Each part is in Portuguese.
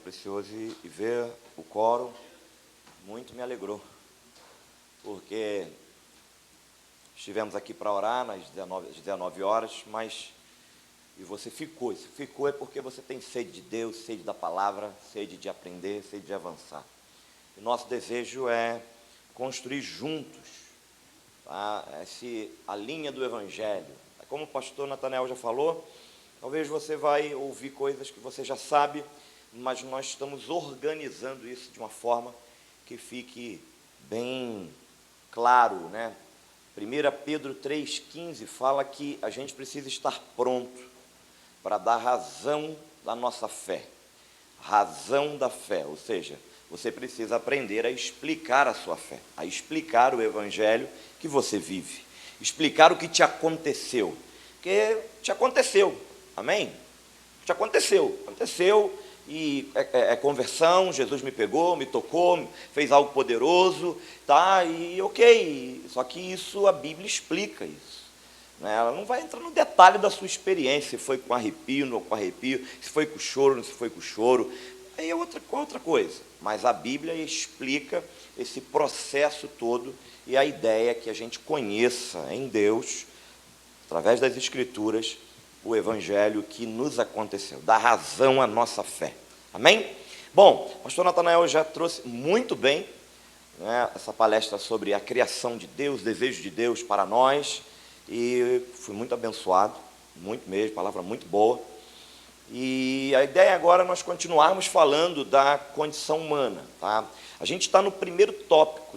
precioso, e ver o quórum muito me alegrou, porque estivemos aqui para orar às 19 horas, mas e você ficou. Se ficou é porque você tem sede de Deus, sede da palavra, sede de aprender, sede de avançar. E nosso desejo é construir juntos, tá? A linha do Evangelho. Como o pastor Natanael já falou, talvez você vai ouvir coisas que você já sabe, mas nós estamos organizando isso de uma forma que fique bem claro, né? 1 Pedro 3,15 fala que a gente precisa estar pronto para dar razão da nossa fé. Razão da fé, ou seja, você precisa aprender a explicar a sua fé, a explicar o Evangelho que você vive, explicar o que te aconteceu, porque te aconteceu, amém? Te aconteceu, e conversão, Jesus me pegou, me tocou, fez algo poderoso, tá? E ok, só que isso, a Bíblia explica isso, né? Ela não vai entrar no detalhe da sua experiência, se foi com arrepio, não com arrepio, se foi com choro, não se foi com choro, aí é outra coisa, mas a Bíblia explica esse processo todo, e a ideia é que a gente conheça em Deus, através das Escrituras, o Evangelho que nos aconteceu, dá razão à nossa fé, amém? Bom, o pastor Natanael já trouxe muito bem, né, essa palestra sobre a criação de Deus, desejo de Deus para nós, e fui muito abençoado, muito mesmo, palavra muito boa. E a ideia agora é nós continuarmos falando da condição humana, tá? A gente está no primeiro tópico,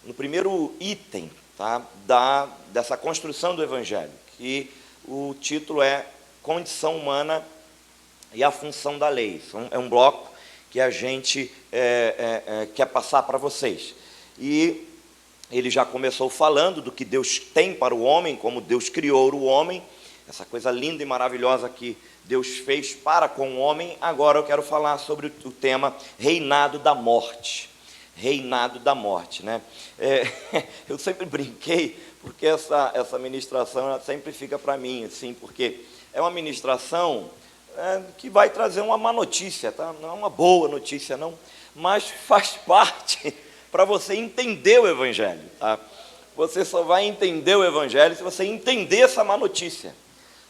no primeiro item, tá? Dessa construção do Evangelho, que o título é Condição Humana e a Função da Lei. É um bloco que a gente quer passar para vocês. E ele já começou falando do que Deus tem para o homem, como Deus criou o homem, essa coisa linda e maravilhosa que Deus fez para com o homem. Agora eu quero falar sobre o tema reinado da morte. Reinado da morte, né? Eu sempre brinquei, porque essa ministração ela sempre fica para mim, assim, porque é uma ministração que vai trazer uma má notícia, tá? Não é uma boa notícia, não, mas faz parte para você entender o Evangelho, tá? Você só vai entender o Evangelho se você entender essa má notícia.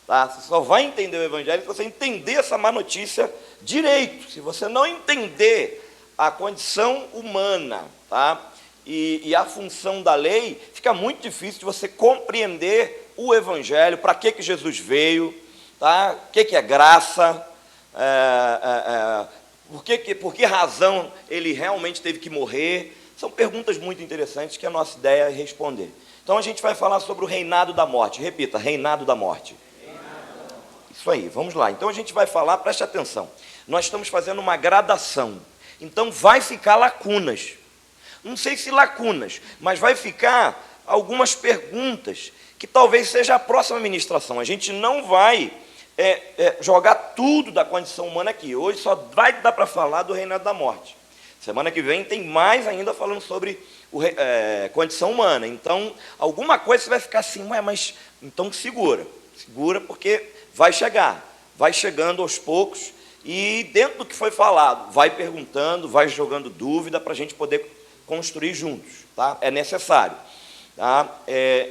Tá? Você só vai entender o Evangelho se você entender essa má notícia direito. Se você não entender a condição humana, tá? E a função da lei, fica muito difícil de você compreender o Evangelho, para que Jesus veio, tá? O que é graça, por que razão ele realmente teve que morrer. São perguntas muito interessantes que a nossa ideia é responder. Então a gente vai falar sobre o reinado da morte. Repita, reinado da morte. Isso aí, vamos lá. Então a gente vai falar, preste atenção, nós estamos fazendo uma gradação, então vai ficar lacunas, não sei se lacunas, mas vai ficar algumas perguntas, que talvez seja a próxima ministração. A gente não vai jogar tudo da condição humana aqui, hoje só vai dar para falar do reinado da morte. Semana que vem tem mais ainda falando sobre condição humana, então alguma coisa você vai ficar assim, mas então segura porque vai chegando aos poucos, e dentro do que foi falado, vai perguntando, vai jogando dúvida, para a gente poder construir juntos, tá? É necessário, tá?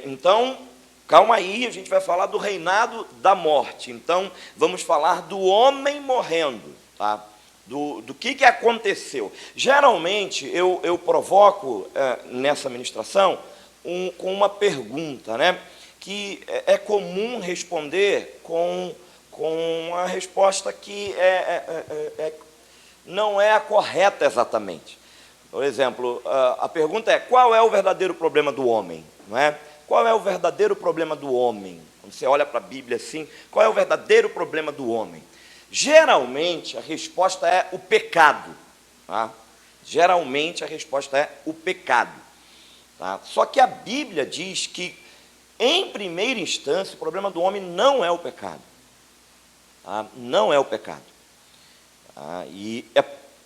Então, calma aí, a gente vai falar do reinado da morte, então, vamos falar do homem morrendo, tá? Do que aconteceu. Geralmente, eu provoco, nessa ministração, com uma pergunta, né? Que é comum responder com a resposta que não é a correta exatamente. Por exemplo, a pergunta é: qual é o verdadeiro problema do homem? Não é? Qual é o verdadeiro problema do homem? Quando você olha para a Bíblia assim, qual é o verdadeiro problema do homem? Geralmente, a resposta é o pecado. Tá? Geralmente, a resposta é o pecado. Tá? Só que a Bíblia diz que, em primeira instância, o problema do homem não é o pecado. Tá? Não é o pecado. Tá? E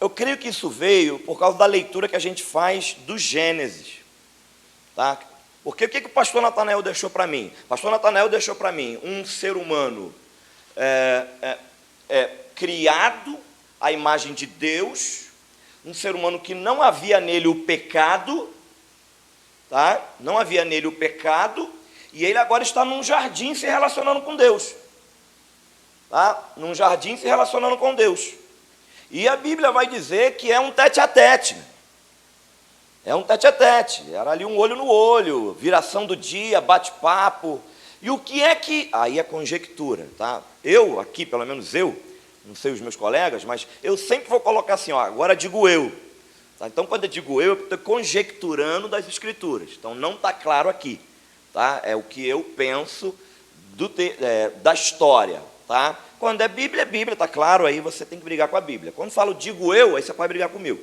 eu creio que isso veio por causa da leitura que a gente faz do Gênesis. Tá? Porque o que o pastor Natanael deixou para mim? O pastor Natanael deixou para mim um ser humano criado à imagem de Deus, um ser humano que não havia nele o pecado, tá? Não havia nele o pecado, e ele agora está num jardim se relacionando com Deus, tá? Num jardim se relacionando com Deus. E a Bíblia vai dizer que é um tete-a-tete. É um tete-a-tete. Era ali um olho no olho, viração do dia, bate-papo. E o que é que... Aí é conjectura, tá? Eu, aqui, pelo menos eu, não sei os meus colegas, mas eu sempre vou colocar assim, ó, agora digo eu. Tá? Então, quando eu digo eu estou conjecturando das Escrituras. Então, não está claro aqui. Tá? É o que eu penso da história. Tá? Quando é Bíblia, está claro, aí você tem que brigar com a Bíblia. Quando falo digo eu, aí você pode brigar comigo.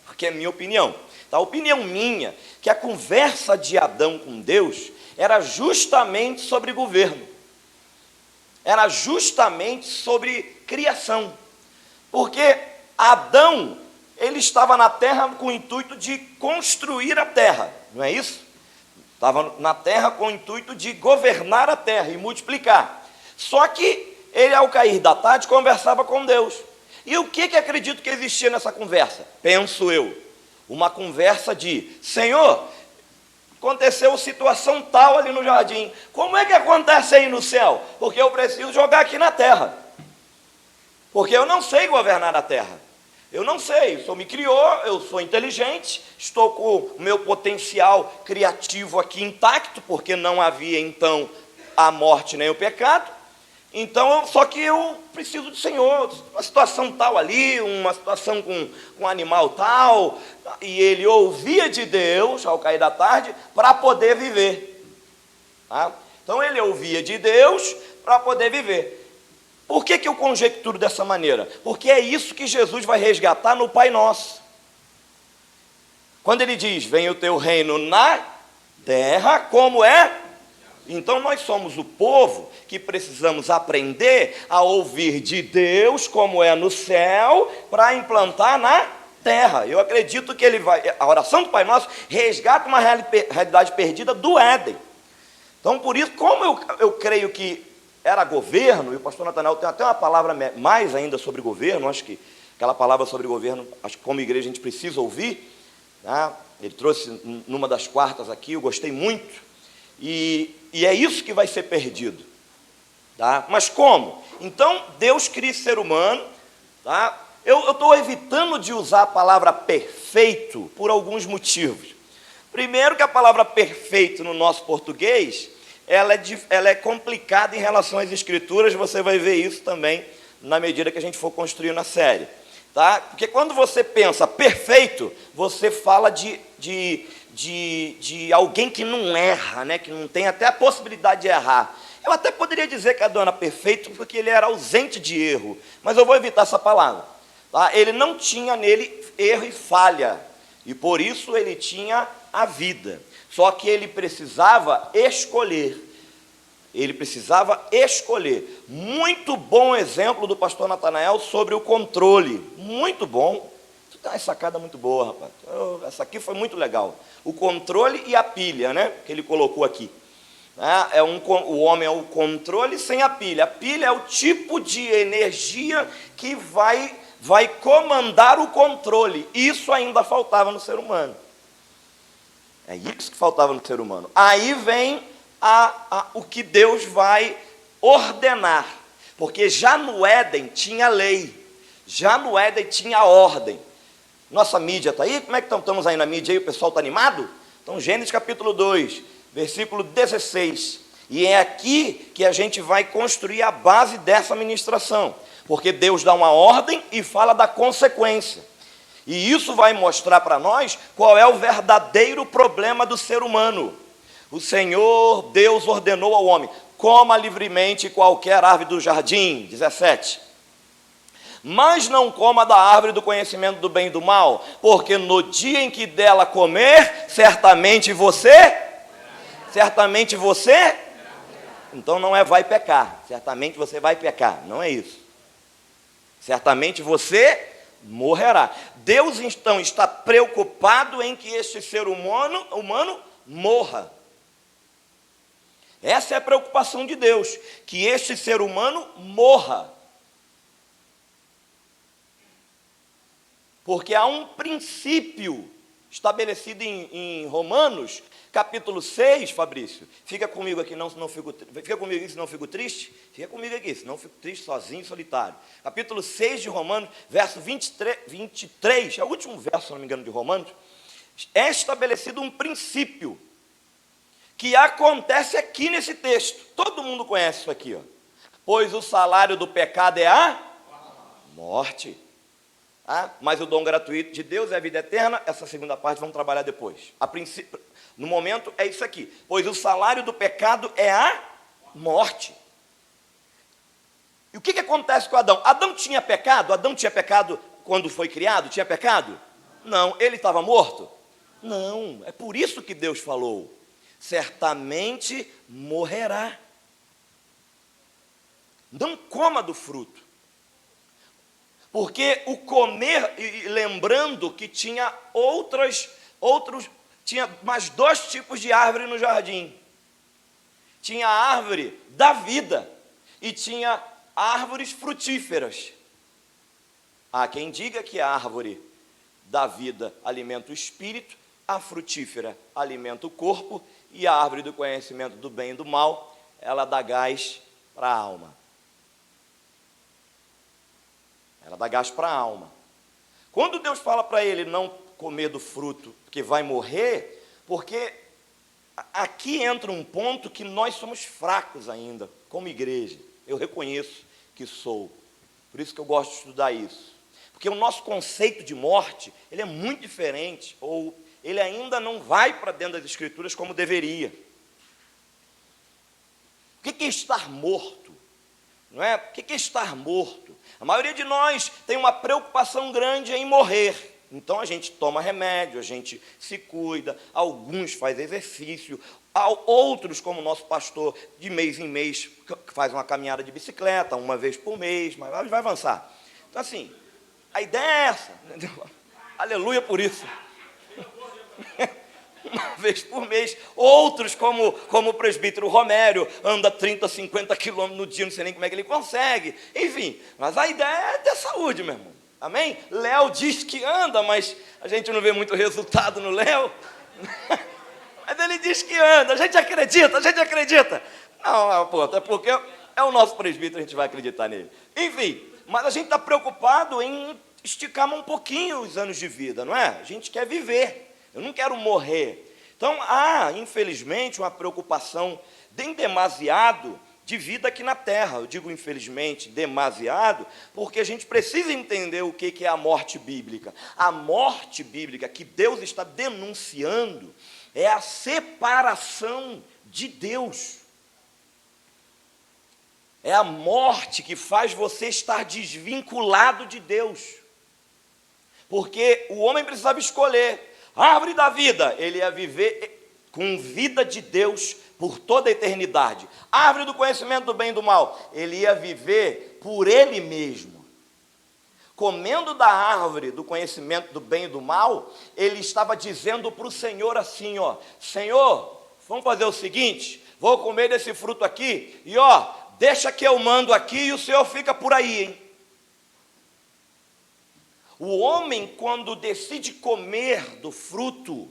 Porque é minha opinião. Tá? A opinião minha, que a conversa de Adão com Deus era justamente sobre governo. Era justamente sobre criação. Porque Adão, ele estava na terra com o intuito de construir a terra, não é isso? Estava na terra com o intuito de governar a terra e multiplicar. Só que ele, ao cair da tarde, conversava com Deus. E o que acredito que existia nessa conversa? Penso eu, uma conversa de: Senhor, aconteceu situação tal ali no jardim, como é que acontece aí no céu? Porque eu preciso jogar aqui na terra, porque eu não sei governar a terra, eu não sei, o Senhor me criou, eu sou inteligente, estou com o meu potencial criativo aqui intacto, porque não havia então a morte nem o pecado, então, só que eu preciso do Senhor, uma situação tal ali, uma situação com um animal tal, e ele ouvia de Deus, ao cair da tarde, para poder viver. Tá? Então, ele ouvia de Deus para poder viver. Por que eu conjecturo dessa maneira? Porque é isso que Jesus vai resgatar no Pai Nosso. Quando ele diz, venha o teu reino na terra, como é? Então, nós somos o povo que precisamos aprender a ouvir de Deus, como é no céu, para implantar na terra. Eu acredito que a oração do Pai Nosso resgata uma realidade perdida do Éden. Então, por isso, como eu creio que era governo, e o pastor Natanael tem até uma palavra mais ainda sobre governo, acho que aquela palavra sobre governo, acho que como igreja a gente precisa ouvir, tá? Ele trouxe numa das quartas aqui, eu gostei muito, e é isso que vai ser perdido. Tá? Mas como? Então, Deus cria ser humano. Tá? Eu estou evitando de usar a palavra perfeito por alguns motivos. Primeiro, que a palavra perfeito no nosso português, ela é complicada em relação às Escrituras, você vai ver isso também na medida que a gente for construindo a série. Tá? Porque quando você pensa perfeito, você fala de alguém que não erra, né? Que não tem até a possibilidade de errar. Eu até poderia dizer que Adão era perfeito porque ele era ausente de erro, mas eu vou evitar essa palavra. Tá? Ele não tinha nele erro e falha, e por isso ele tinha a vida. Só que ele precisava escolher. Ele precisava escolher. Muito bom exemplo do pastor Natanael sobre o controle. Muito bom. Tu tem uma sacada muito boa, rapaz. Essa aqui foi muito legal. O controle e a pilha, né? Que ele colocou aqui. O homem é o controle sem a pilha. A pilha é o tipo de energia que vai comandar o controle. Isso ainda faltava no ser humano. É isso que faltava no ser humano. Aí vem o que Deus vai ordenar. Porque já no Éden tinha lei. Já no Éden tinha ordem. Nossa mídia está aí? Como é que estamos aí na mídia? Aí, o pessoal está animado? Então, Gênesis capítulo 2, versículo 16. E é aqui que a gente vai construir a base dessa ministração. Porque Deus dá uma ordem e fala da consequência. E isso vai mostrar para nós qual é o verdadeiro problema do ser humano. O Senhor, Deus, ordenou ao homem: coma livremente qualquer árvore do jardim. 17. Mas não coma da árvore do conhecimento do bem e do mal, porque no dia em que dela comer, certamente você... Então não é vai pecar, certamente você vai pecar, não é isso. Certamente você morrerá. Deus então está preocupado em que este ser humano morra. Essa é a preocupação de Deus, que este ser humano morra. Porque há um princípio estabelecido em Romanos, capítulo 6, Fabrício. Fica comigo aqui, fica comigo aqui, senão eu fico triste. Fica comigo aqui, senão eu fico triste, sozinho, solitário. Capítulo 6 de Romanos, verso 23, é o último verso, se não me engano, de Romanos. É estabelecido um princípio que acontece aqui nesse texto. Todo mundo conhece isso aqui, ó. Pois o salário do pecado é a morte. Mas o dom gratuito de Deus é a vida eterna. Essa segunda parte vamos trabalhar depois. A princípio, no momento é isso aqui. Pois o salário do pecado é a morte. E o que acontece com Adão? Adão tinha pecado? Adão tinha pecado quando foi criado? Tinha pecado? Não. Ele estava morto? Não. É por isso que Deus falou: certamente morrerá. Não coma do fruto. Porque o comer, e lembrando que tinha tinha mais dois tipos de árvore no jardim. Tinha a árvore da vida e tinha árvores frutíferas. Há quem diga que a árvore da vida alimenta o espírito, a frutífera alimenta o corpo, e a árvore do conhecimento do bem e do mal, ela dá gás para a alma. Ela dá gás para a alma. Quando Deus fala para ele não comer do fruto, que vai morrer, porque aqui entra um ponto que nós somos fracos ainda, como igreja. Eu reconheço que sou. Por isso que eu gosto de estudar isso. Porque o nosso conceito de morte, ele é muito diferente, ou ele ainda não vai para dentro das Escrituras como deveria. O que é estar morto? Não é? O que é estar morto? A maioria de nós tem uma preocupação grande em morrer. Então a gente toma remédio, a gente se cuida, alguns fazem exercício, outros, como o nosso pastor, de mês em mês, faz uma caminhada de bicicleta, uma vez por mês, mas vai avançar. Então assim, a ideia é essa. Aleluia por isso. Uma vez por mês. Outros, como o presbítero Romério, anda 30, 50 quilômetros no dia, não sei nem como é que ele consegue. Enfim, mas a ideia é ter saúde, meu irmão. Amém? Léo diz que anda, mas a gente não vê muito resultado no Léo. Mas ele diz que anda, a gente acredita. Não, pô, até porque é o nosso presbítero, a gente vai acreditar nele. Enfim, mas a gente está preocupado em esticar um pouquinho os anos de vida, não é? A gente quer viver. Eu não quero morrer. Então, há, infelizmente, uma preocupação bem demasiado de vida aqui na terra. Eu digo, infelizmente, demasiado, porque a gente precisa entender o que é a morte bíblica. A morte bíblica que Deus está denunciando é a separação de Deus. É a morte que faz você estar desvinculado de Deus. Porque o homem precisava escolher. A árvore da vida, ele ia viver com vida de Deus por toda a eternidade. A árvore do conhecimento do bem e do mal, ele ia viver por ele mesmo. Comendo da árvore do conhecimento do bem e do mal, ele estava dizendo para o Senhor assim, ó: Senhor, vamos fazer o seguinte, vou comer desse fruto aqui, e ó, deixa que eu mando aqui e o Senhor fica por aí, hein? O homem, quando decide comer do fruto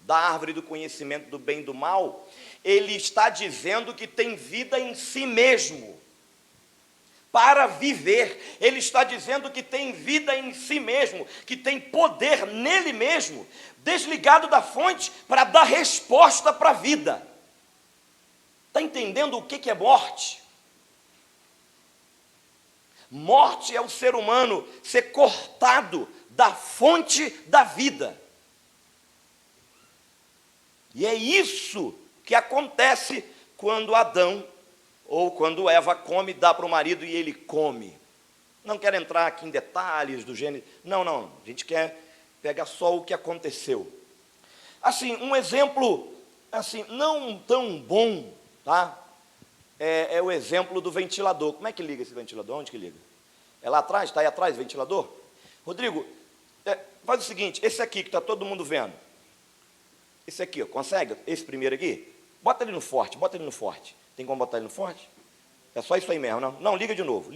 da árvore do conhecimento do bem e do mal, ele está dizendo que tem vida em si mesmo, para viver. Ele está dizendo que tem vida em si mesmo, que tem poder nele mesmo, desligado da fonte, para dar resposta para a vida. Está entendendo o que é morte? Morte é o ser humano ser cortado da fonte da vida. E é isso que acontece quando Adão, ou quando Eva come, dá para o marido e ele come. Não quero entrar aqui em detalhes do gênero. Não, a gente quer pegar só o que aconteceu. Assim, um exemplo, assim, não tão bom, tá? É o exemplo do ventilador. Como é que liga esse ventilador? Onde que liga? É lá atrás? Está aí atrás o ventilador? Rodrigo, faz o seguinte, esse aqui que está todo mundo vendo. Esse aqui, ó, consegue? Esse primeiro aqui? Bota ele no forte. Tem como botar ele no forte? É só isso aí mesmo, não? Não, liga de novo.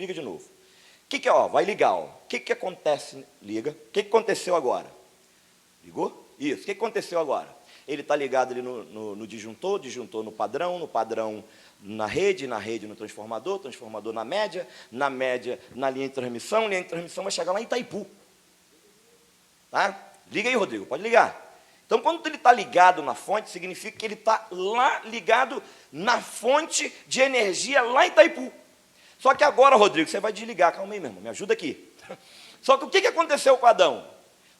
que é, ó, vai ligar, ó. O que acontece? Liga. O que aconteceu agora? Ligou? Isso. O que aconteceu agora? Ele está ligado ali no disjuntor, disjuntor no padrão na rede no transformador na média na linha de transmissão vai chegar lá em Itaipu. Tá? Liga aí, Rodrigo, pode ligar. Então, quando ele está ligado na fonte, significa que ele está lá ligado na fonte de energia lá em Itaipu. Só que agora, Rodrigo, você vai desligar. Calma aí, meu irmão, me ajuda aqui. Só que o que aconteceu com Adão?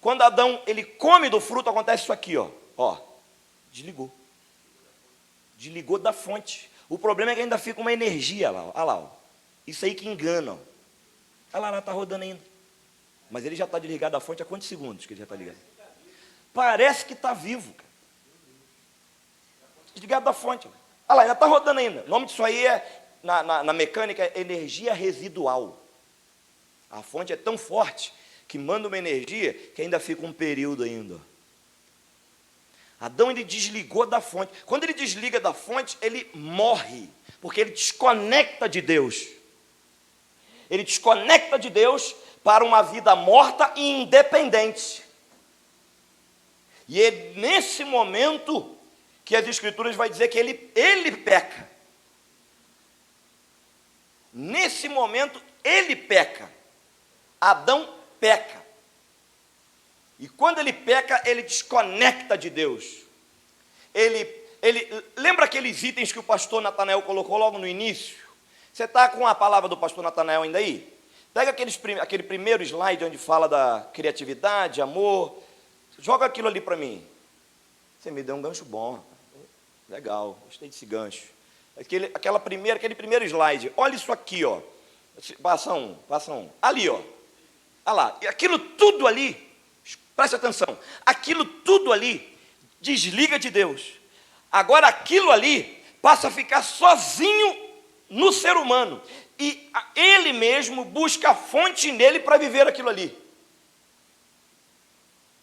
Quando Adão ele come do fruto, acontece isso aqui, ó. Desligou. Desligou da fonte. O problema é que ainda fica uma energia lá, olha lá, ó. Isso aí que engana, ó. Olha lá, está rodando ainda. Mas ele já está desligado da fonte há quantos segundos que ele já está ligado? Parece que está vivo, cara. Desligado da fonte. Olha lá, ainda está rodando ainda. O nome disso aí é, na mecânica, é energia residual. A fonte é tão forte que manda uma energia que ainda fica um período ainda. Adão, ele desligou da fonte. Quando ele desliga da fonte, ele morre, porque ele desconecta de Deus. Ele desconecta de Deus para uma vida morta e independente. E é nesse momento que as Escrituras vai dizer que ele peca. Nesse momento, ele peca. Adão peca. E quando ele peca, ele desconecta de Deus. Lembra aqueles itens que o pastor Natanael colocou logo no início? Você está com a palavra do pastor Natanael ainda aí? Pega aquele primeiro slide onde fala da criatividade, amor. Joga aquilo ali para mim. Você me deu um gancho bom. Legal, gostei desse gancho. Aquele primeiro slide. Olha isso aqui, ó. Passa um. Ali, ó. Olha lá. E aquilo tudo ali, preste atenção. Aquilo tudo ali desliga de Deus. Agora aquilo ali passa a ficar sozinho no ser humano. E ele mesmo busca a fonte nele para viver aquilo ali.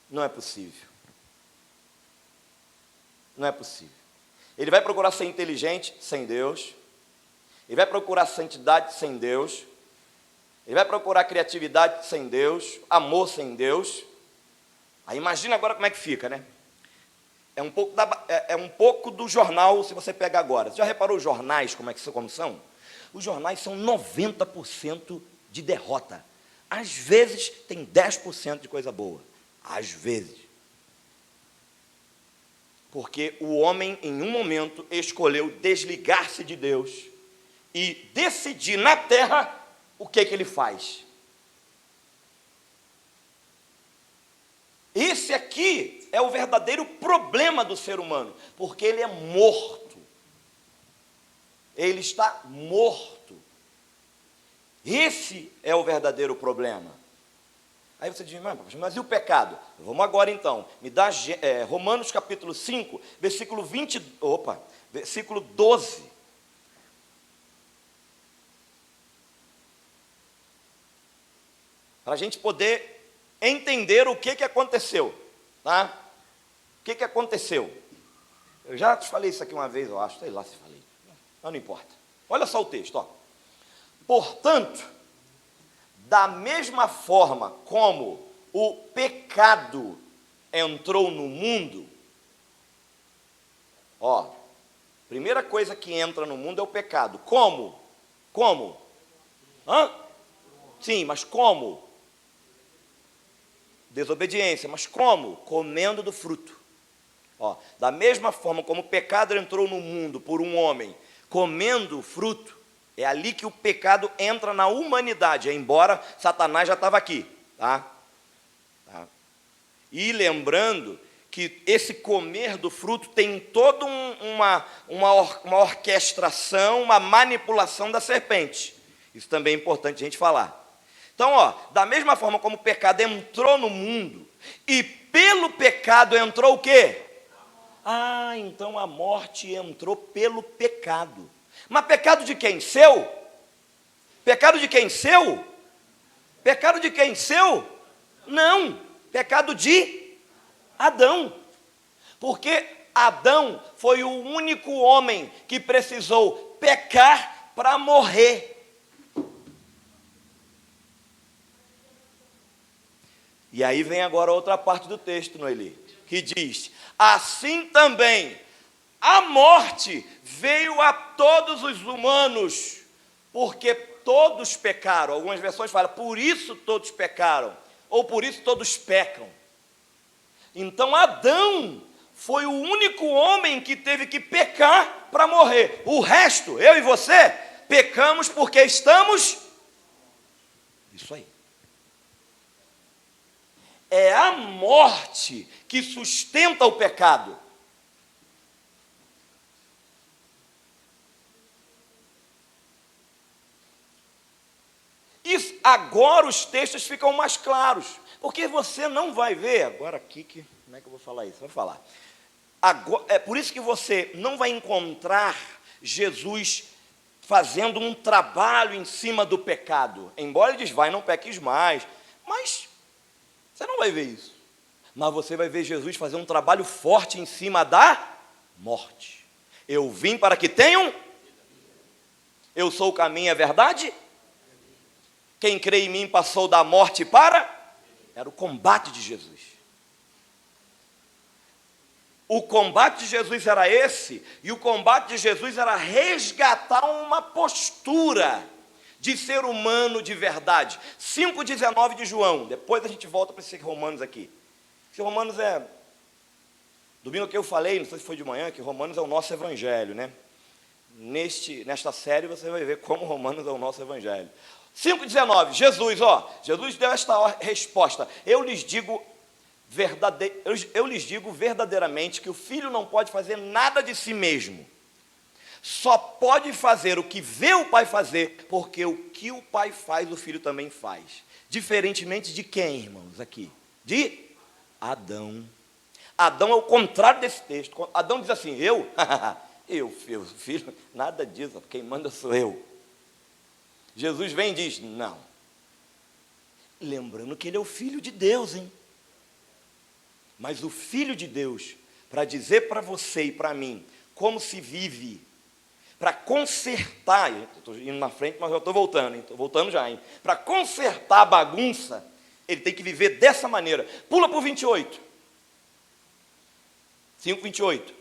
Não é possível. Não é possível. Ele vai procurar ser inteligente sem Deus. Ele vai procurar santidade sem Deus. Ele vai procurar criatividade sem Deus. Amor sem Deus. Aí imagina agora como é que fica, né? É um pouco do jornal, se você pega agora. Você já reparou os jornais como são? Os jornais são 90% de derrota. Às vezes tem 10% de coisa boa. Às vezes. Porque o homem, em um momento, escolheu desligar-se de Deus e decidir na terra o que ele faz. Esse aqui é o verdadeiro problema do ser humano, porque ele é morto. Ele está morto. Esse é o verdadeiro problema. Aí você diz, mas e o pecado? Vamos agora então, me dá Romanos capítulo 5, versículo 12. Para a gente poder entender o que aconteceu, tá? O que aconteceu? Eu já te falei isso aqui uma vez, eu acho, sei lá se falei, não importa. Olha só o texto, ó. Portanto, da mesma forma como o pecado entrou no mundo, ó, primeira coisa que entra no mundo é o pecado. Como? Sim, mas como? Desobediência, mas como? Comendo do fruto. Ó, da mesma forma como o pecado entrou no mundo por um homem comendo o fruto, é ali que o pecado entra na humanidade, embora Satanás já estava aqui, tá? E lembrando que esse comer do fruto tem toda uma orquestração, uma manipulação da serpente. Isso também é importante a gente falar. Então, ó, da mesma forma como o pecado entrou no mundo, e pelo pecado entrou o quê? Então a morte entrou pelo pecado. Mas pecado de quem? Seu? Pecado de quem? Seu? Pecado de quem? Seu? Não, pecado de Adão. Porque Adão foi o único homem que precisou pecar para morrer. E aí vem agora outra parte do texto, Noeli, que diz: assim também a morte veio a todos os humanos, porque todos pecaram. Algumas versões falam, por isso todos pecaram, ou por isso todos pecam. Então Adão foi o único homem que teve que pecar para morrer. O resto, eu e você, pecamos porque estamos... Isso aí. É a morte que sustenta o pecado. E agora os textos ficam mais claros, porque você não vai ver, agora aqui, como é que eu vou falar isso? Vou falar. Agora, é por isso que você não vai encontrar Jesus fazendo um trabalho em cima do pecado. Embora ele diz, vai, não peques mais, mas você não vai ver isso. Mas você vai ver Jesus fazer um trabalho forte em cima da morte. Eu vim para que tenham, eu sou o caminho e a verdade. Quem crê em mim passou da morte para... Era o combate de Jesus. O combate de Jesus era esse, e o combate de Jesus era resgatar uma postura de ser humano de verdade. 5,19 de João, depois a gente volta para esse Romanos aqui. Esse Romanos é... Domingo que eu falei, não sei se foi de manhã, que Romanos é o nosso evangelho, né? Nesta série você vai ver como Romanos é o nosso evangelho. 5,19, Jesus deu esta resposta: eu lhes digo verdadeiramente que o filho não pode fazer nada de si mesmo, só pode fazer o que vê o pai fazer, porque o que o pai faz, o filho também faz. Diferentemente de quem, irmãos, aqui? De Adão. Adão é o contrário desse texto. Adão diz assim, eu, filho, nada disso, quem manda sou eu. Jesus vem e diz, não. Lembrando que ele é o Filho de Deus, hein? Mas o Filho de Deus, para dizer para você e para mim, como se vive, para consertar, estou indo na frente, mas eu estou voltando, estou voltando já, hein? Para consertar a bagunça, ele tem que viver dessa maneira. Pula para o 28. 5,28.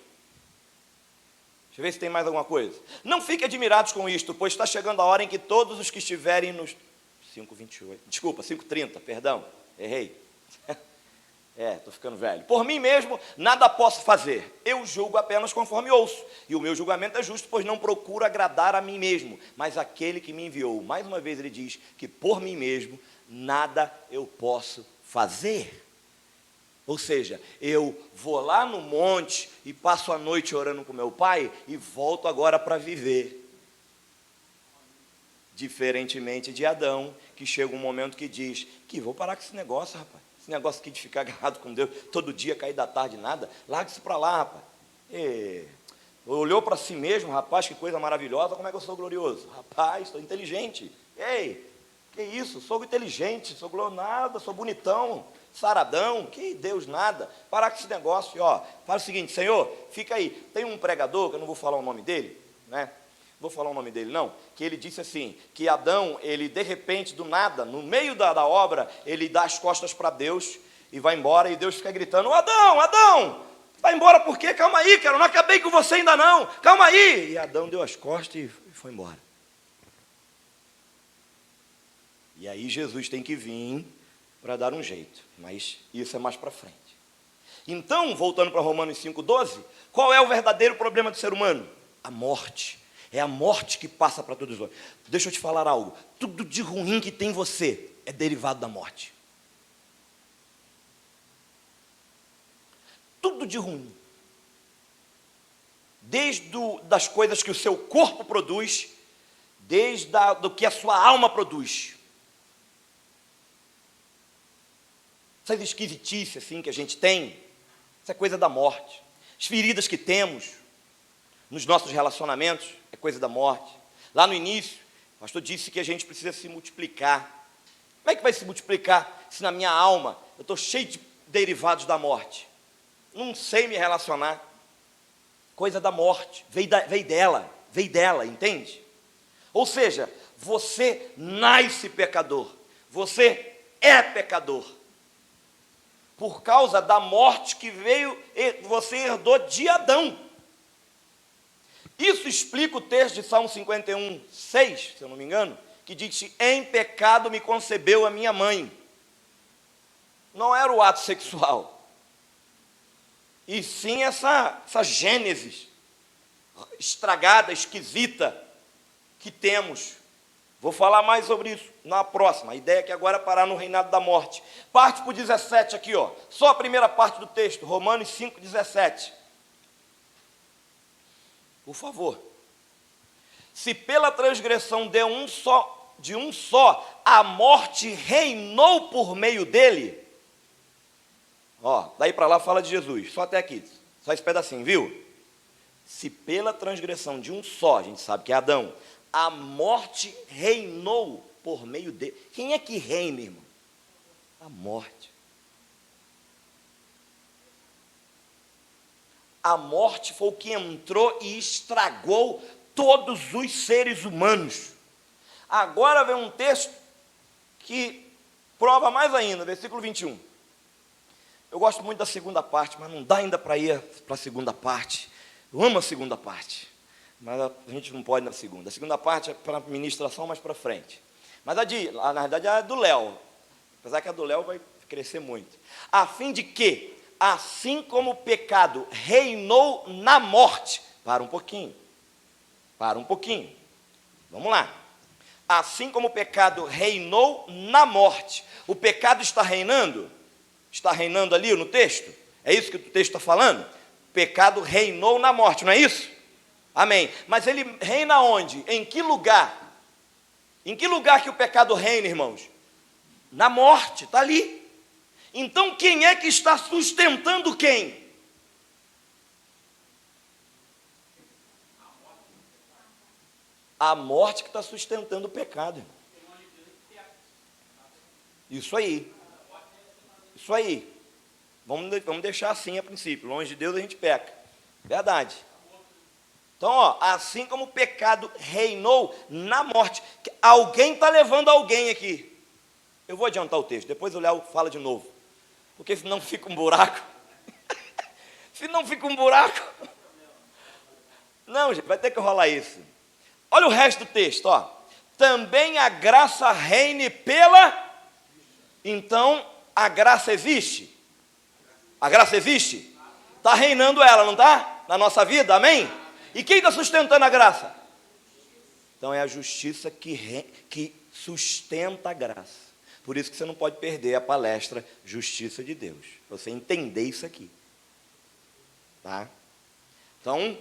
Deixa eu ver se tem mais alguma coisa. Não fiquem admirados com isto, pois está chegando a hora em que todos os que estiverem nos... 5,28. Desculpa, 5,30, perdão. Errei. Estou ficando velho. Por mim mesmo, nada posso fazer. Eu julgo apenas conforme ouço. E o meu julgamento é justo, pois não procuro agradar a mim mesmo, mas aquele que me enviou. Mais uma vez ele diz que por mim mesmo, nada eu posso fazer. Ou seja, eu vou lá no monte e passo a noite orando com meu pai e volto agora para viver. Diferentemente de Adão, que chega um momento que diz, que vou parar com esse negócio, rapaz. Esse negócio aqui de ficar agarrado com Deus, todo dia cair da tarde nada, larga isso para lá, rapaz. Olhou para si mesmo, rapaz, que coisa maravilhosa, como é que eu sou glorioso? Rapaz, estou inteligente. Ei, que isso, sou inteligente, sou nada, sou bonitão. Saradão, que Deus nada, parar com esse negócio, fala o seguinte, Senhor, fica aí, tem um pregador, que eu não vou falar o nome dele, né, vou falar o nome dele não, que ele disse assim, que Adão, ele de repente, do nada, no meio da obra, ele dá as costas para Deus, e vai embora, e Deus fica gritando, Adão, vai embora por quê? Calma aí, cara, eu não acabei com você ainda não, calma aí, e Adão deu as costas e foi embora. E aí Jesus tem que vir para dar um jeito, mas isso é mais para frente. Então, voltando para Romanos 5,12, qual é o verdadeiro problema do ser humano? A morte. É a morte que passa para todos nós. Deixa eu te falar algo, tudo de ruim que tem em você é derivado da morte. Tudo de ruim. Desde das coisas que o seu corpo produz, desde do que a sua alma produz. Essas esquisitices assim, que a gente tem, isso é coisa da morte. As feridas que temos nos nossos relacionamentos é coisa da morte. Lá no início, o pastor disse que a gente precisa se multiplicar. Como é que vai se multiplicar se na minha alma eu estou cheio de derivados da morte? Não sei me relacionar. Coisa da morte, veio dela, entende? Ou seja, você nasce pecador, você é pecador. por causa da morte que veio, você herdou de Adão. Isso explica o texto de Salmo 51, 6, se eu não me engano, que diz: em pecado me concebeu a minha mãe. Não era o ato sexual, e sim essa gênese estragada, esquisita, que temos. Vou falar mais sobre isso na próxima. A ideia é que agora é parar no reinado da morte. Parte para o 17 aqui, ó. Só a primeira parte do texto, Romanos 5, 17. Por favor. Se pela transgressão de um só a morte reinou por meio dele. Ó, daí para lá fala de Jesus, só até aqui, só esse pedacinho, viu? Se pela transgressão de um só, a gente sabe que é Adão, a morte reinou por meio dele. Quem é que reina, irmão? A morte. A morte foi o que entrou e estragou todos os seres humanos. Agora vem um texto que prova mais ainda, versículo 21. Eu gosto muito da segunda parte, mas não dá ainda para ir para a segunda parte. Eu amo a segunda parte, mas a gente não pode na segunda. A segunda parte é para a ministração mais para frente. Mas na verdade, a do Léo, apesar que a do Léo vai crescer muito. A fim de que, assim como o pecado reinou na morte, para um pouquinho, vamos lá. Assim como o pecado reinou na morte, o pecado está reinando? Está reinando ali no texto? É isso que o texto está falando? O pecado reinou na morte, não é isso? Amém. Mas ele reina onde? Em que lugar? Em que lugar que o pecado reina, irmãos? Na morte, está ali. Então quem é que está sustentando quem? A morte que está sustentando o pecado. Isso aí. Isso aí. Vamos deixar assim a princípio. Longe de Deus a gente peca. Verdade. Então, ó, assim como o pecado reinou na morte, alguém está levando alguém aqui. Eu vou adiantar o texto, depois o Léo fala de novo. Porque senão fica um buraco. Senão fica um buraco. Não, gente, vai ter que rolar isso. Olha o resto do texto, ó. Também a graça reine pela... Então, a graça existe? A graça existe? Está reinando ela, não está? Na nossa vida, amém? E quem está sustentando a graça? Então é a justiça que sustenta a graça. Por isso que você não pode perder a palestra Justiça de Deus. Para você entender isso aqui. Tá? Então,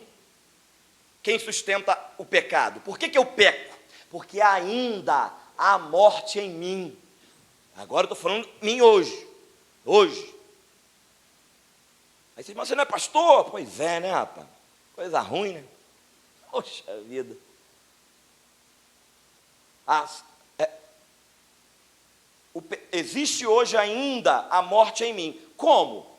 quem sustenta o pecado? Por que eu peco? Porque ainda há morte em mim. Agora eu estou falando de mim hoje. Hoje. Aí você diz, mas você não é pastor? Pois é, né, rapaz? Coisa ruim, né? Poxa vida. Existe hoje ainda a morte em mim. Como?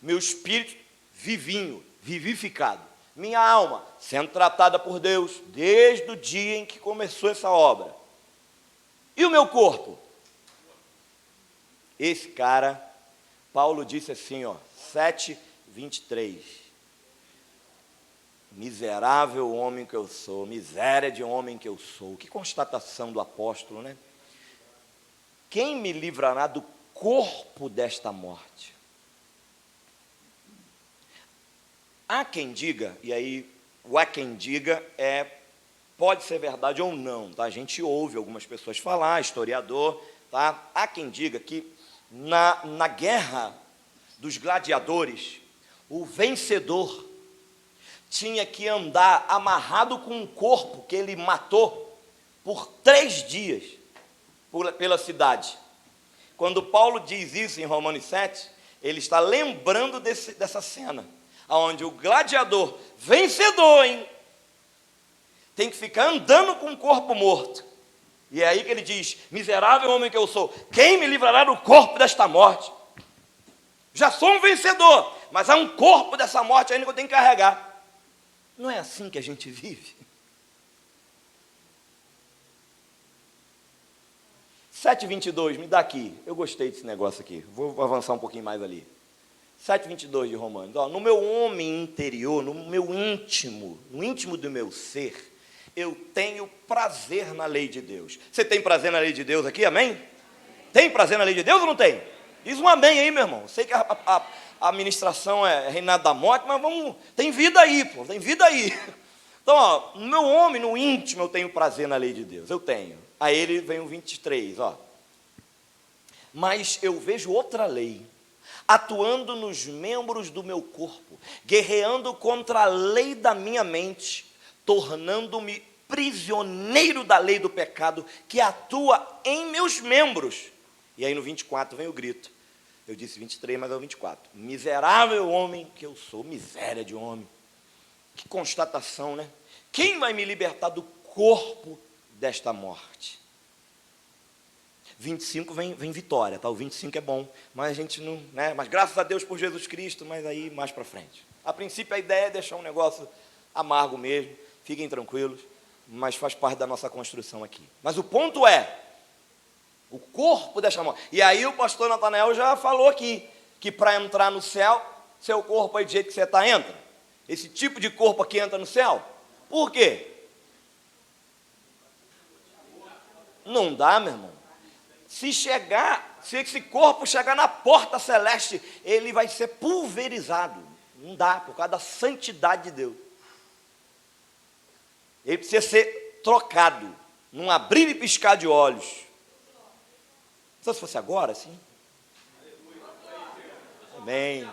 Meu espírito vivinho, vivificado. Minha alma sendo tratada por Deus desde o dia em que começou essa obra. E o meu corpo? Esse cara, Paulo disse assim, ó, 7:23. Miserável homem que eu sou, miséria de homem que eu sou. Que constatação do apóstolo, né? Quem me livrará do corpo desta morte? Há quem diga, e aí o há quem diga pode ser verdade ou não, tá? A gente ouve algumas pessoas falar, historiador, tá? Há quem diga que na guerra dos gladiadores, o vencedor tinha que andar amarrado com um corpo que ele matou por 3 dias pela cidade. Quando Paulo diz isso em Romanos 7, ele está lembrando dessa cena, onde o gladiador vencedor, tem que ficar andando com o corpo morto. E é aí que ele diz, miserável homem que eu sou, quem me livrará do corpo desta morte? Já sou um vencedor, mas há um corpo dessa morte ainda que eu tenho que carregar. Não é assim que a gente vive? 7:22, me dá aqui. Eu gostei desse negócio aqui. Vou avançar um pouquinho mais ali. 7:22 de Romanos. Ó, no meu homem interior, no meu íntimo, no íntimo do meu ser, eu tenho prazer na lei de Deus. Você tem prazer na lei de Deus aqui, amém? Amém. Tem prazer na lei de Deus ou não tem? Diz um amém aí, meu irmão. Sei que a ministração é reinado da morte, mas vamos, tem vida aí, pô, tem vida aí. Então, ó, no meu homem, no íntimo, eu tenho prazer na lei de Deus, eu tenho. Aí ele vem o 23, ó. Mas eu vejo outra lei, atuando nos membros do meu corpo, guerreando contra a lei da minha mente, tornando-me prisioneiro da lei do pecado, que atua em meus membros. E aí no 24 vem o grito. Eu disse 23, mas é o 24. Miserável homem que eu sou, miséria de homem. Que constatação, né? Quem vai me libertar do corpo desta morte? 25 vem vitória, tá? O 25 é bom, mas a gente não, né? Mas graças a Deus por Jesus Cristo, mas aí mais para frente. A princípio a ideia é deixar um negócio amargo mesmo, fiquem tranquilos, mas faz parte da nossa construção aqui. Mas o ponto é, o corpo desta morte. E aí o pastor Natanael já falou aqui, que para entrar no céu, seu corpo aí do jeito que você está, entra. Esse tipo de corpo aqui entra no céu. Por quê? Não dá, meu irmão. Se esse corpo chegar na porta celeste, ele vai ser pulverizado. Não dá, por causa da santidade de Deus. Ele precisa ser trocado, num abrir e piscar de olhos. Só se fosse agora, sim. Amém.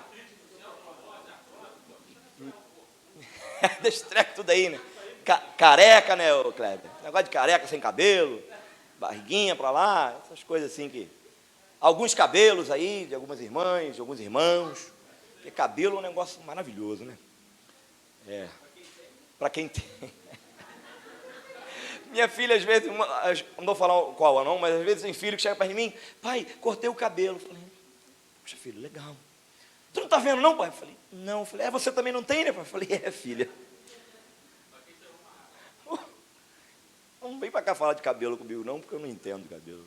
Deixa tudo aí, né? Careca, né, Kleber? Negócio de careca sem cabelo, barriguinha para lá, essas coisas assim que... Alguns cabelos aí, de algumas irmãs, de alguns irmãos. Porque cabelo é um negócio maravilhoso, né? É. Para quem tem. Minha filha, às vezes, não vou falar qual não, mas às vezes tem filho que chega perto de mim, pai, cortei o cabelo. Eu falei, poxa, filho, legal. Tu não está vendo não, pai? Eu falei, não. Eu falei, você também não tem, né, pai? Eu falei, filha. Não vem para cá falar de cabelo comigo não, porque eu não entendo de cabelo.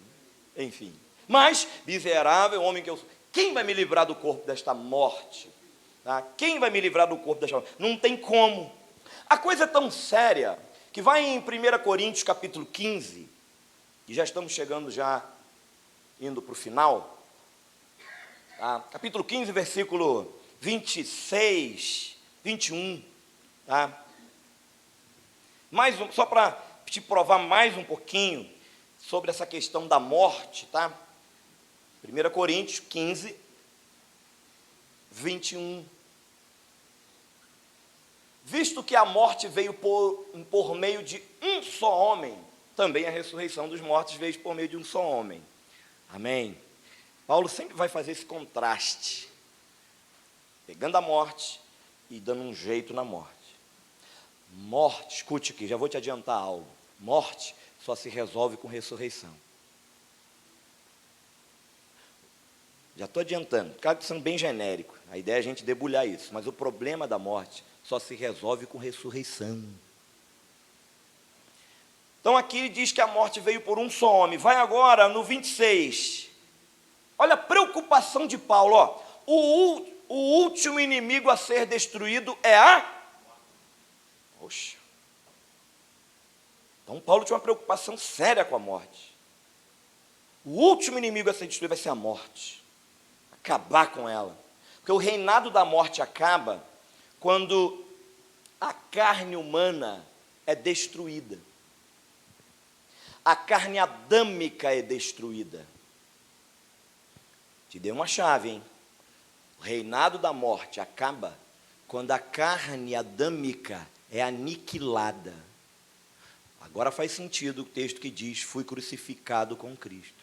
Enfim. Mas, miserável homem que eu sou, quem vai me livrar do corpo desta morte? Tá? Quem vai me livrar do corpo desta morte? Não tem como. A coisa é tão séria, que vai em 1 Coríntios capítulo 15, e já estamos chegando indo para o final, tá? Capítulo 15, versículo 26, 21, tá? Só para te provar mais um pouquinho sobre essa questão da morte, tá? 1 Coríntios 15, 21. Visto que a morte veio por meio de um só homem, também a ressurreição dos mortos veio por meio de um só homem. Amém? Paulo sempre vai fazer esse contraste, pegando a morte e dando um jeito na morte. Morte, escute aqui, já vou te adiantar algo. Morte só se resolve com ressurreição. Já estou adiantando, claro que sendo bem genérico, a ideia é a gente debulhar isso, mas o problema da morte só se resolve com ressurreição. Então aqui ele diz que a morte veio por um só homem. Vai agora no 26. Olha a preocupação de Paulo, ó. O último inimigo a ser destruído é a... Poxa. Então Paulo tinha uma preocupação séria com a morte. O último inimigo a ser destruído vai ser a morte. Acabar com ela. Porque o reinado da morte acaba quando a carne humana é destruída. A carne adâmica é destruída. Te dei uma chave, hein? O reinado da morte acaba quando a carne adâmica é aniquilada. Agora faz sentido o texto que diz, fui crucificado com Cristo.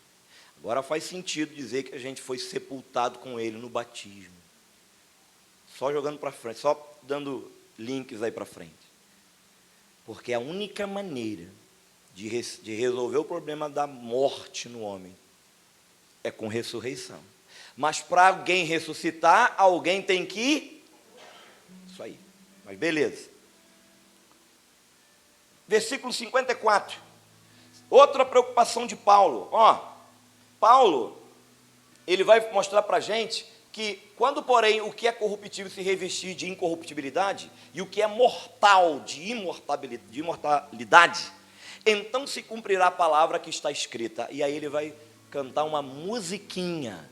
Agora faz sentido dizer que a gente foi sepultado com Ele no batismo. Só jogando para frente, só dando links aí para frente. Porque a única maneira de resolver o problema da morte no homem é com ressurreição. Mas para alguém ressuscitar, alguém tem que... Isso aí, mas beleza. Versículo 54. Outra preocupação de Paulo, ó. Paulo, ele vai mostrar para a gente que quando, porém, o que é corruptível se revestir de incorruptibilidade e o que é mortal de imortalidade, então se cumprirá a palavra que está escrita. E aí ele vai cantar uma musiquinha.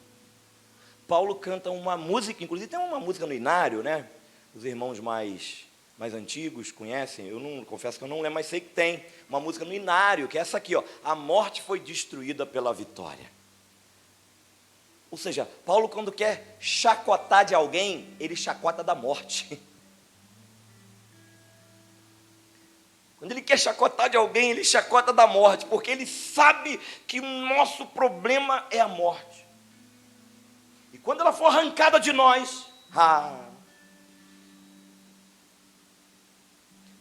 Paulo canta uma música, inclusive tem uma música no Inário, né? Os irmãos mais antigos conhecem, eu não confesso que eu não lembro, mas sei que tem uma música no Inário, que é essa aqui, ó, a morte foi destruída pela vitória. Ou seja, Paulo, quando quer chacotar de alguém, ele chacota da morte. Quando ele quer chacotar de alguém, ele chacota da morte, porque ele sabe que o nosso problema é a morte. E quando ela for arrancada de nós,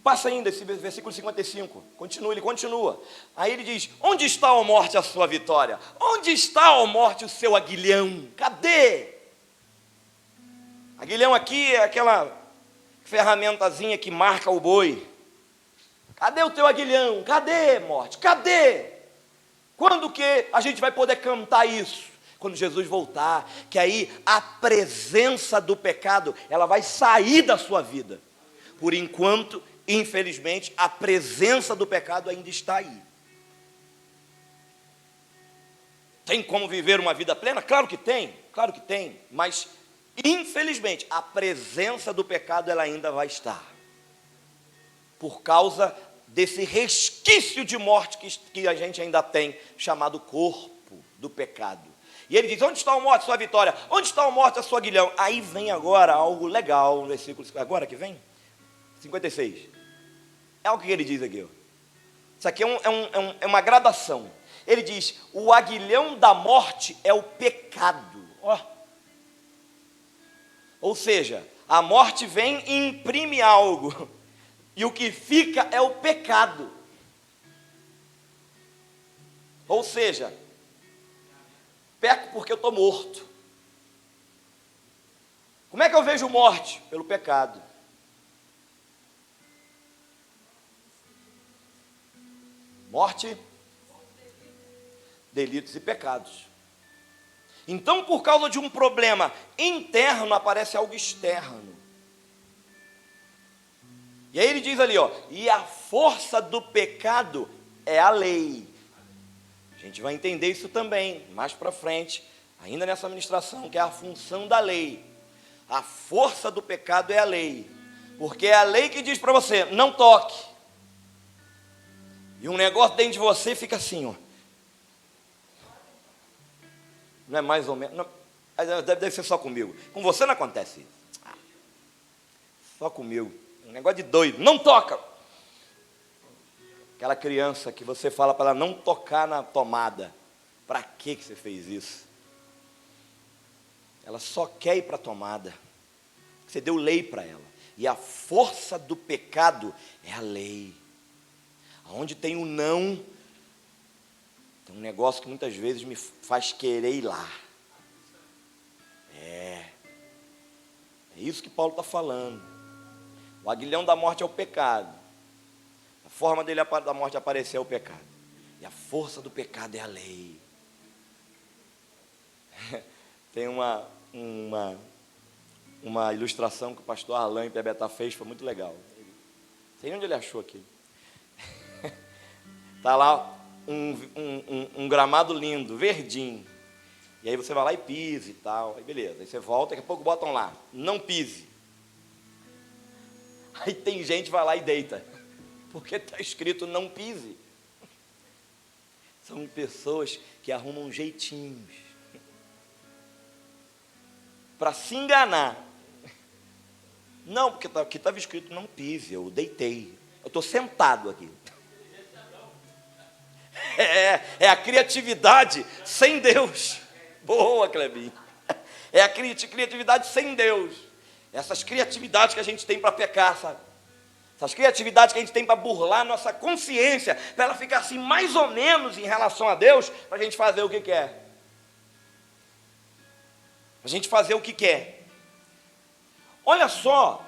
passa ainda esse versículo 55, ele continua. Aí ele diz: onde está, ó morte, a sua vitória? Onde está, ó morte, o seu aguilhão? Cadê? Aguilhão aqui é aquela ferramentazinha que marca o boi. Cadê o teu aguilhão? Cadê, morte? Cadê? Quando que a gente vai poder cantar isso? Quando Jesus voltar, que aí a presença do pecado, ela vai sair da sua vida. Por enquanto, infelizmente, a presença do pecado ainda está aí. Tem como viver uma vida plena? Claro que tem, mas infelizmente a presença do pecado ela ainda vai estar. Por causa desse resquício de morte que a gente ainda tem, chamado corpo do pecado. E ele diz: onde está a morte, a sua vitória? Onde está a morte, a sua aguilhão? Aí vem agora algo legal no versículo, agora que vem, 56. É o que ele diz aqui, ó. Isso aqui é uma gradação. Ele diz: o aguilhão da morte é o pecado. Ó. Ou seja, a morte vem e imprime algo, e o que fica é o pecado. Ou seja, peco porque eu estou morto. Como é que eu vejo morte? Pelo pecado. Morte, delitos e pecados. Então, por causa de um problema interno, aparece algo externo. E aí ele diz ali, ó, e a força do pecado é a lei. A gente vai entender isso também, mais para frente, ainda nessa ministração, que é a função da lei. A força do pecado é a lei, porque é a lei que diz para você: não toque. E um negócio dentro de você fica assim, ó. Não é mais ou menos, não, deve ser só comigo. Com você não acontece isso. Só comigo. Um negócio de doido. Não toca. Aquela criança que você fala para ela não tocar na tomada. Para que você fez isso? Ela só quer ir para a tomada. Você deu lei para ela. E a força do pecado é a lei. Onde tem o não, tem um negócio que muitas vezes me faz querer ir lá. É isso que Paulo está falando. O aguilhão da morte é o pecado. A forma dele da morte aparecer é o pecado. E a força do pecado é a lei. Tem uma ilustração que o pastor Arlan em Pebetá fez, foi muito legal. Não sei onde ele achou aquilo. Está lá um gramado lindo, verdinho. E aí você vai lá e pise e tal. Aí beleza, aí você volta, daqui a pouco botam lá: não pise. Aí tem gente que vai lá e deita, porque está escrito não pise. São pessoas que arrumam jeitinhos para se enganar. Não, porque aqui estava escrito não pise, eu deitei. Eu estou sentado aqui. É a criatividade sem Deus. Boa, Clebinho. É a criatividade sem Deus. Essas criatividades que a gente tem para pecar, sabe? Essas criatividades que a gente tem para burlar nossa consciência, para ela ficar assim mais ou menos em relação a Deus, para a gente fazer o que quer. A gente fazer o que quer. Olha só,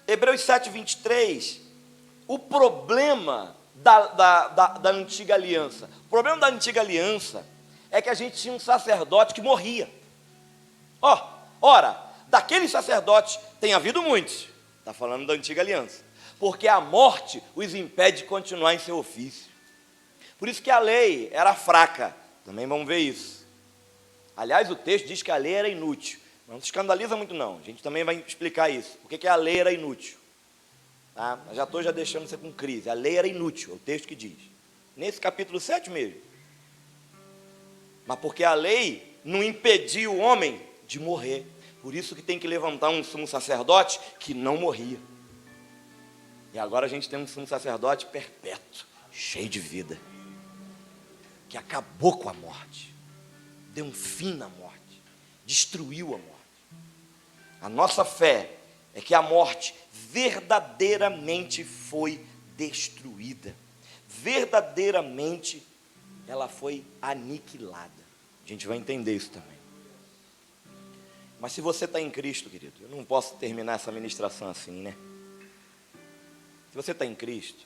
Hebreus 7, 23, o problema da antiga aliança. O problema da antiga aliança é que a gente tinha um sacerdote que morria. Ora, daqueles sacerdotes tem havido muitos, está falando da antiga aliança, porque a morte os impede de continuar em seu ofício. Por isso que a lei era fraca, também vamos ver isso. Aliás, o texto diz que a lei era inútil, não se escandaliza muito não, a gente também vai explicar isso, porque que a lei era inútil. Tá? Já estou deixando você com crise, a lei era inútil, é o texto que diz, nesse capítulo 7 mesmo. Mas porque a lei não impedia o homem de morrer, por isso que tem que levantar um sumo sacerdote que não morria. E agora a gente tem um sumo sacerdote perpétuo, cheio de vida, que acabou com a morte, deu um fim na morte, destruiu a morte. A nossa fé é que a morte verdadeiramente foi destruída, verdadeiramente ela foi aniquilada. A gente vai entender isso também. Mas se você está em Cristo, querido, eu não posso terminar essa ministração assim, né? Se você está em Cristo,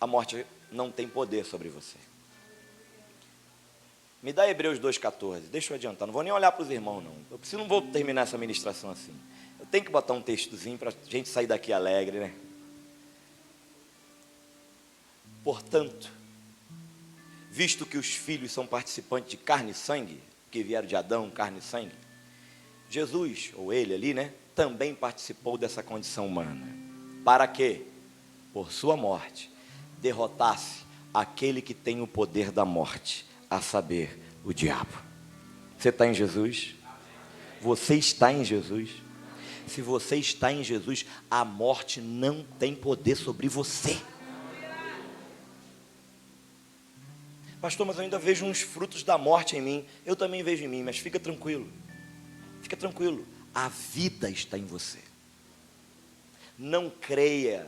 a morte não tem poder sobre você. Me dá Hebreus 2,14, deixa eu adiantar, não vou nem olhar para os irmãos não, não vou terminar essa ministração assim, eu tenho que botar um textozinho para a gente sair daqui alegre, né? Portanto, visto que os filhos são participantes de carne e sangue, que vieram de Adão, carne e sangue, Jesus, ou ele ali, né, também participou dessa condição humana, para que, por sua morte, derrotasse aquele que tem o poder da morte, a saber, o diabo. Você está em Jesus? Você está em Jesus? Se você está em Jesus, a morte não tem poder sobre você. Pastor, mas eu ainda vejo uns frutos da morte em mim. Eu também vejo em mim, mas fica tranquilo. Fica tranquilo. A vida está em você. Não creia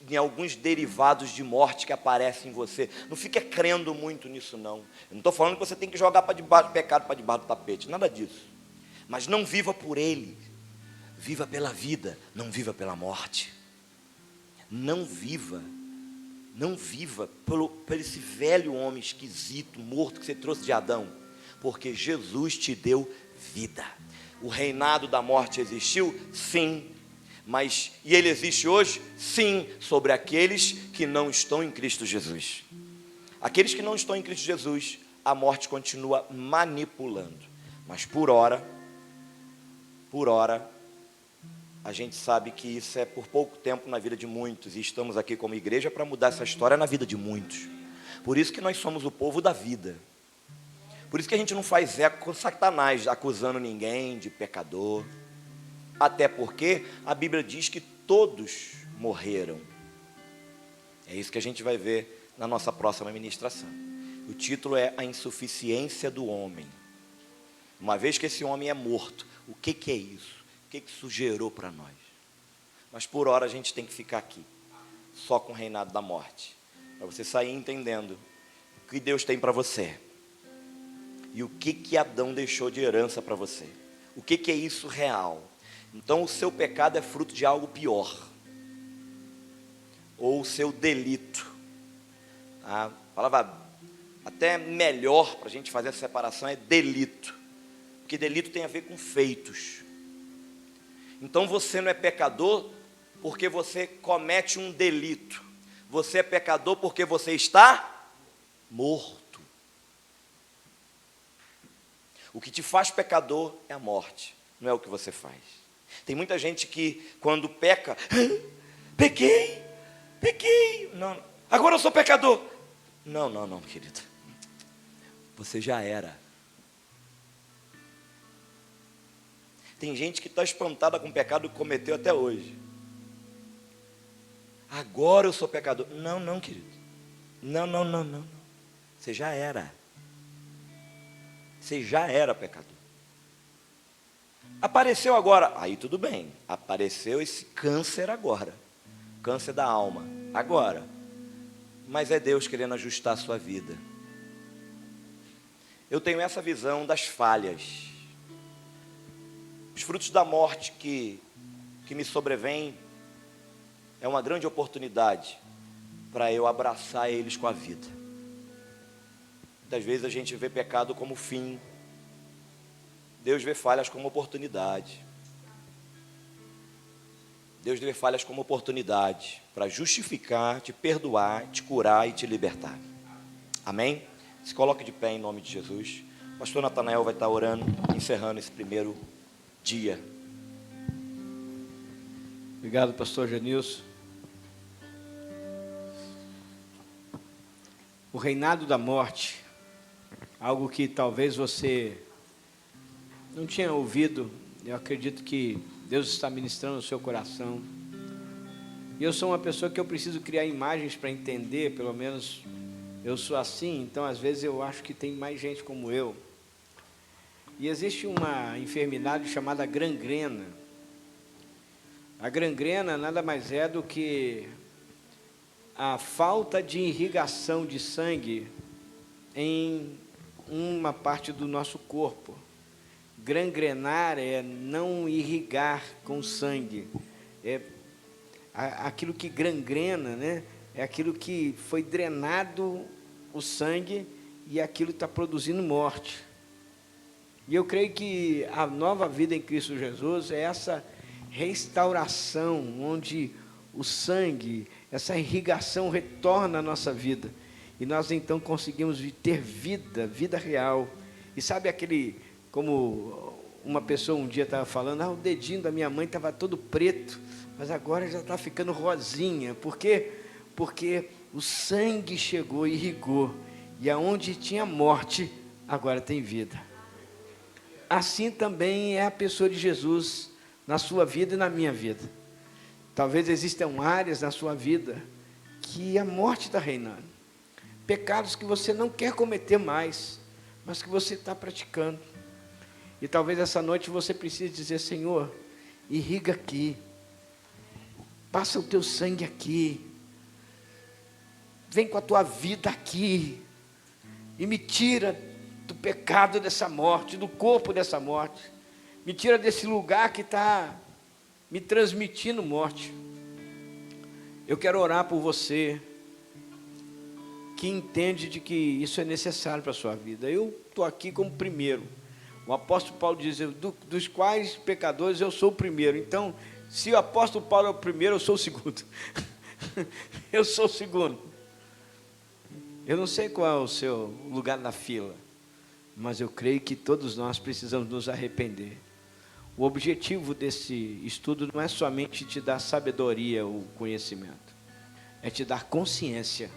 em alguns derivados de morte que aparecem em você. Não fique crendo muito nisso não. Eu não estou falando que você tem que jogar para debaixo do pecado, para debaixo do tapete, nada disso. Mas não viva por ele, viva pela vida, não viva pela morte. Não viva por esse velho homem esquisito, morto que você trouxe de Adão, porque Jesus te deu vida. O reinado da morte existiu? Sim. E ele existe hoje? Sim, sobre aqueles que não estão em Cristo Jesus. Aqueles que não estão em Cristo Jesus, a morte continua manipulando. Mas por hora, a gente sabe que isso é por pouco tempo na vida de muitos. E estamos aqui como igreja para mudar essa história na vida de muitos. Por isso que nós somos o povo da vida. Por isso que a gente não faz eco com Satanás, acusando ninguém de pecador. Até porque a Bíblia diz que todos morreram. É isso que a gente vai ver na nossa próxima ministração. O título é A Insuficiência do Homem. Uma vez que esse homem é morto, o que é isso? O que isso gerou para nós? Mas por hora a gente tem que ficar aqui, só com o reinado da morte, para você sair entendendo o que Deus tem para você. E o que Adão deixou de herança para você. O que é isso real? Então o seu pecado é fruto de algo pior, ou o seu delito. A palavra até melhor para a gente fazer a separação é delito, porque delito tem a ver com feitos. Então você não é pecador porque você comete um delito, você é pecador porque você está morto. O que te faz pecador é a morte, não é o que você faz. Tem muita gente que quando peca, pequei, não, agora eu sou pecador. Não, querido, você já era. Tem gente que está espantada com o pecado que cometeu até hoje. Agora eu sou pecador. Não, querido, não, você já era. Você já era pecador. Apareceu agora, aí tudo bem, apareceu esse câncer agora, câncer da alma, agora, mas é Deus querendo ajustar a sua vida. Eu tenho essa visão das falhas, os frutos da morte que me sobrevêm, é uma grande oportunidade para eu abraçar eles com a vida. Muitas vezes a gente vê pecado como fim. Deus vê falhas como oportunidade. Deus vê falhas como oportunidade para justificar, te perdoar, te curar e te libertar. Amém? Se coloque de pé em nome de Jesus. O pastor Natanael vai estar orando, encerrando esse primeiro dia. Obrigado, pastor Genilson. O reinado da morte, algo que talvez você não tinha ouvido, eu acredito que Deus está ministrando no seu coração. E eu sou uma pessoa que eu preciso criar imagens para entender, pelo menos eu sou assim, então às vezes eu acho que tem mais gente como eu. E existe uma enfermidade chamada gangrena. A gangrena nada mais é do que a falta de irrigação de sangue em uma parte do nosso corpo. Gangrenar é não irrigar com sangue. É aquilo que gangrena, né? É aquilo que foi drenado o sangue e aquilo está produzindo morte. E eu creio que a nova vida em Cristo Jesus é essa restauração, onde o sangue, essa irrigação retorna à nossa vida. E nós então conseguimos ter vida real. E sabe aquele, como uma pessoa um dia estava falando, o dedinho da minha mãe estava todo preto, mas agora já está ficando rosinha. Por quê? Porque o sangue chegou e irrigou. E aonde tinha morte, agora tem vida. Assim também é a pessoa de Jesus na sua vida e na minha vida. Talvez existam áreas na sua vida que a morte está reinando. Pecados que você não quer cometer mais, mas que você está praticando. E talvez essa noite você precise dizer, Senhor, irriga aqui. Passa o teu sangue aqui. Vem com a tua vida aqui. E me tira do pecado dessa morte, do corpo dessa morte. Me tira desse lugar que está me transmitindo morte. Eu quero orar por você que entende de que isso é necessário para a sua vida. Eu estou aqui como primeiro. O apóstolo Paulo diz, dos quais pecadores eu sou o primeiro. Então, se o apóstolo Paulo é o primeiro, eu sou o segundo. Eu sou o segundo. Eu não sei qual é o seu lugar na fila, mas eu creio que todos nós precisamos nos arrepender. O objetivo desse estudo não é somente te dar sabedoria ou conhecimento, é te dar consciência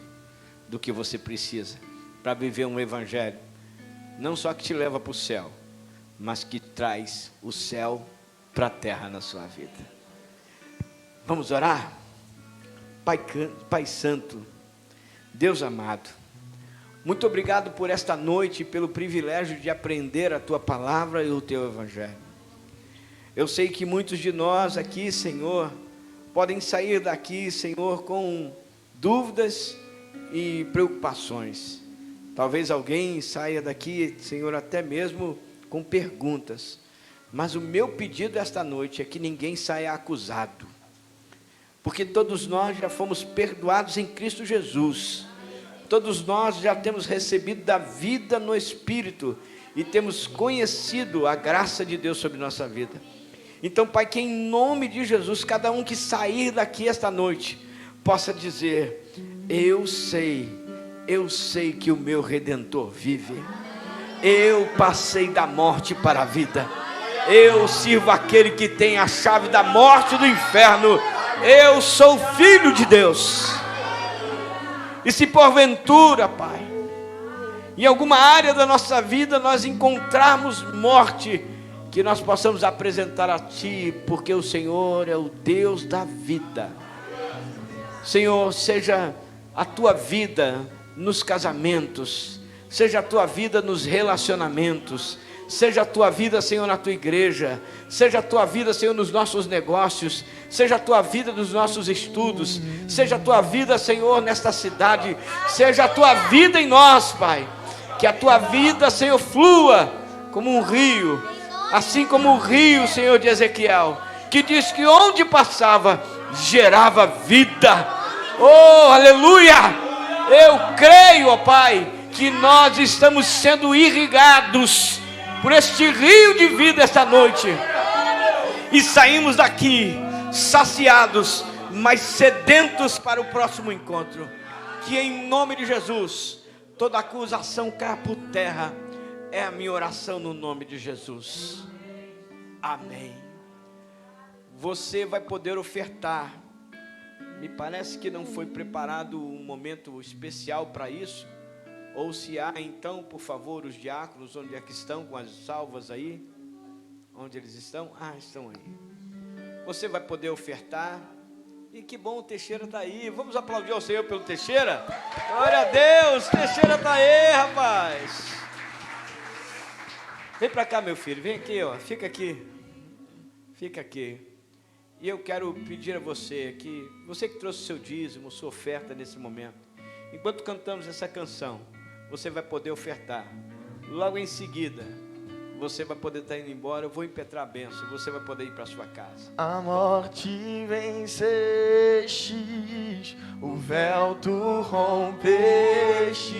do que você precisa para viver um evangelho, não só que te leva para o céu, mas que traz o céu para a terra na sua vida. Vamos orar? Pai Santo, Deus amado, muito obrigado por esta noite e pelo privilégio de aprender a Tua palavra e o Teu evangelho. Eu sei que muitos de nós aqui, Senhor, podem sair daqui, Senhor, com dúvidas e preocupações. Talvez alguém saia daqui, Senhor, até mesmo com perguntas. Mas o meu pedido esta noite é que ninguém saia acusado. Porque todos nós já fomos perdoados em Cristo Jesus. Todos nós já temos recebido da vida no Espírito e temos conhecido a graça de Deus sobre nossa vida. Então, Pai, que em nome de Jesus, cada um que sair daqui esta noite, possa dizer, eu sei que o meu Redentor vive. Eu passei da morte para a vida. Eu sirvo aquele que tem a chave da morte e do inferno. Eu sou filho de Deus. E se porventura, Pai, em alguma área da nossa vida nós encontrarmos morte, que nós possamos apresentar a Ti, porque o Senhor é o Deus da vida. Senhor, seja a Tua vida nos casamentos, seja a Tua vida nos relacionamentos, seja a Tua vida, Senhor, na Tua igreja, seja a Tua vida, Senhor, nos nossos negócios, seja a Tua vida nos nossos estudos, seja a Tua vida, Senhor, nesta cidade, seja a Tua vida em nós, Pai, que a Tua vida, Senhor, flua como um rio, assim como o rio, Senhor, de Ezequiel, que diz que onde passava, gerava vida. Oh, aleluia! Eu creio, ó Pai, que nós estamos sendo irrigados por este rio de vida esta noite, e saímos daqui saciados, mas sedentos para o próximo encontro. Que em nome de Jesus toda acusação caia por terra, é a minha oração no nome de Jesus. Amém. Você vai poder ofertar. Me parece que não foi preparado um momento especial para isso. Ou se há, então, por favor, os diáconos, onde é que estão com as salvas aí? Onde eles estão? Ah, estão aí. Você vai poder ofertar. E que bom, o Teixeira está aí. Vamos aplaudir ao Senhor pelo Teixeira? Glória a Deus, Teixeira está aí, rapaz. Vem para cá, meu filho, vem aqui, ó. Fica aqui. Fica aqui. E eu quero pedir a você que trouxe o seu dízimo, sua oferta nesse momento, enquanto cantamos essa canção, você vai poder ofertar. Logo em seguida, você vai poder estar indo embora. Eu vou impetrar a bênção, você vai poder ir para a sua casa. A morte vencestes, o véu tu rompestes,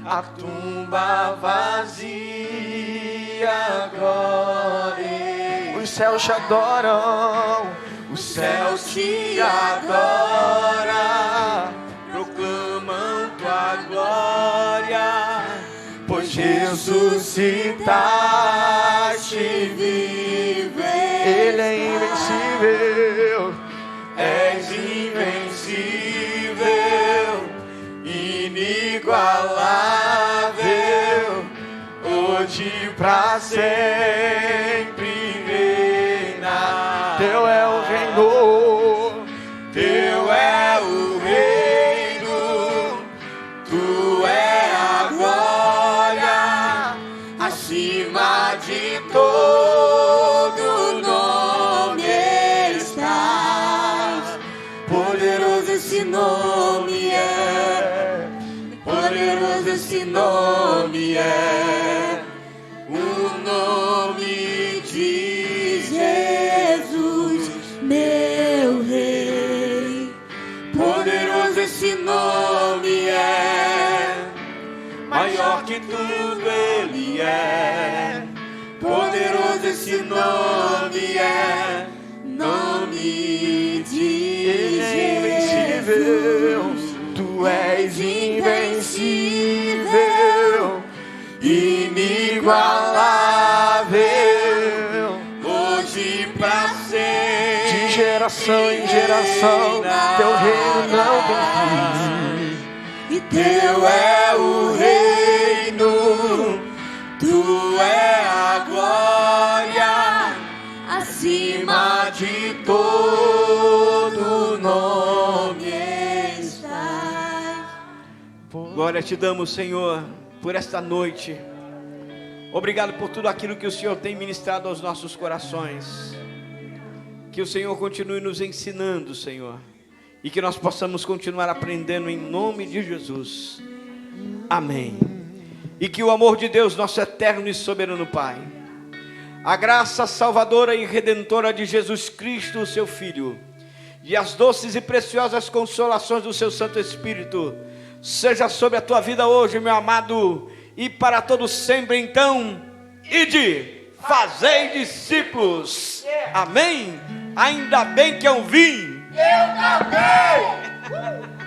a tumba vazia agora. Os céus te adoram, os céus te adoram, proclamam tua glória, pois ressuscitaste vive. Ele é invencível, és invencível, inigualável, hoje pra sempre reina. Teu é o reino, teu é o reino, tu é a glória, acima de todo nome estás. Poderoso esse nome é, poderoso esse nome é, o nome de Jesus, meu Rei. Poderoso esse nome é, maior que tudo ele é. Poderoso esse nome é, nome de Jesus. Tu és invencível, inigualável, hoje pra sempre, de geração em geração, teu reino não tem fim. E teu é o reino, tu é a glória, acima de todo nome estás. Glória te damos, Senhor, por esta noite. Obrigado por tudo aquilo que o Senhor tem ministrado aos nossos corações. Que o Senhor continue nos ensinando, Senhor, e que nós possamos continuar aprendendo em nome de Jesus. Amém. E que o amor de Deus, nosso eterno e soberano Pai, a graça salvadora e redentora de Jesus Cristo, o seu Filho, e as doces e preciosas consolações do seu Santo Espírito, seja sobre a tua vida hoje, meu amado, e para todos sempre. Então, ide, fazei discípulos. Amém? Ainda bem que eu vim. Eu também!